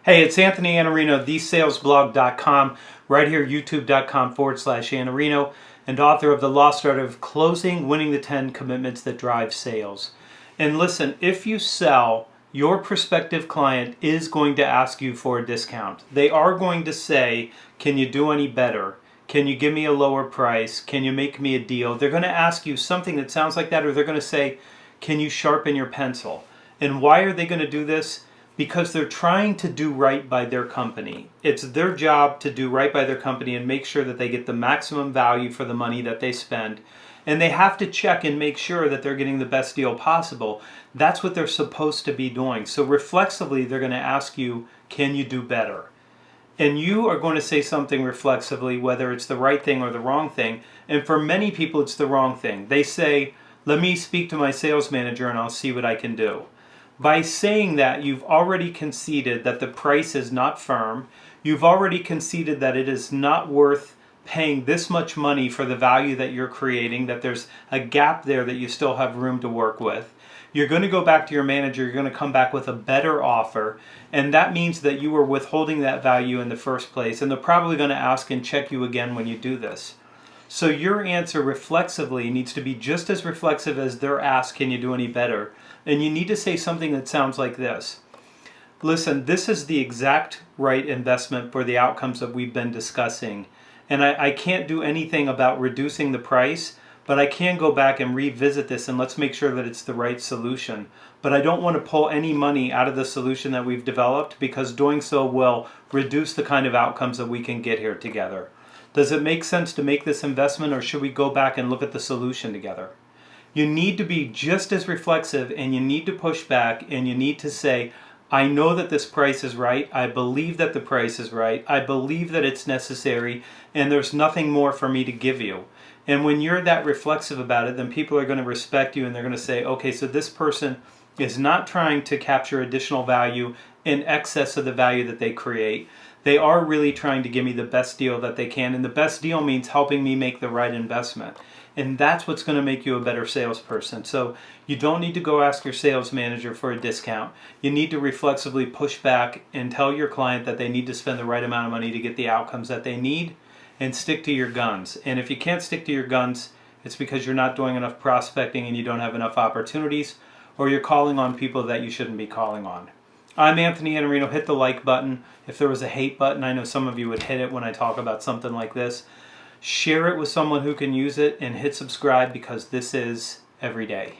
Hey, it's Anthony Iannarino, thesalesblog.com, right here, youtube.com/Iannarino, and author of The Lost Art of Closing, Winning the 10 Commitments That Drive Sales. And listen, if you sell, your prospective client is going to ask you for a discount. They are going to say, can you do any better? Can you give me a lower price? Can you make me a deal? They're going to ask you something that sounds like that, or they're going to say, can you sharpen your pencil? And why are they going to do this? Because they're trying to do right by their company. It's their job to do right by their company and make sure that they get the maximum value for the money that they spend. And they have to check and make sure that they're getting the best deal possible. That's what they're supposed to be doing. So reflexively, they're going to ask you, can you do better? And you are going to say something reflexively, whether it's the right thing or the wrong thing. And for many people, it's the wrong thing. They say, let me speak to my sales manager and I'll see what I can do. By saying that, you've already conceded that the price is not firm. You've already conceded that it is not worth paying this much money for the value that you're creating, that there's a gap there that you still have room to work with. You're going to go back to your manager, you're going to come back with a better offer, and that means that you were withholding that value in the first place, and they're probably going to ask and check you again when you do this. So your answer reflexively needs to be just as reflexive as their ask, can you do any better? And you need to say something that sounds like this. Listen, this is the exact right investment for the outcomes that we've been discussing. And I can't do anything about reducing the price, but I can go back and revisit this and let's make sure that it's the right solution. But I don't want to pull any money out of the solution that we've developed because doing so will reduce the kind of outcomes that we can get here together. Does it make sense to make this investment, or should we go back and look at the solution together? You need to be just as reflexive, and you need to push back, and you need to say, I know that this price is right. I believe that the price is right. I believe that it's necessary, and there's nothing more for me to give you. And when you're that reflexive about it, then people are going to respect you, and they're going to say, okay, so this person is not trying to capture additional value in excess of the value that they create. They are really trying to give me the best deal that they can, and the best deal means helping me make the right investment. And that's what's going to make you a better salesperson. So you don't need to go ask your sales manager for a discount. You need to reflexively push back and tell your client that they need to spend the right amount of money to get the outcomes that they need, and stick to your guns. And if you can't stick to your guns, it's because you're not doing enough prospecting and you don't have enough opportunities, or you're calling on people that you shouldn't be calling on. I'm Anthony Iannarino. Hit the like button. If there was a hate button, I know some of you would hit it when I talk about something like this. Share it with someone who can use it, and hit subscribe because this is every day.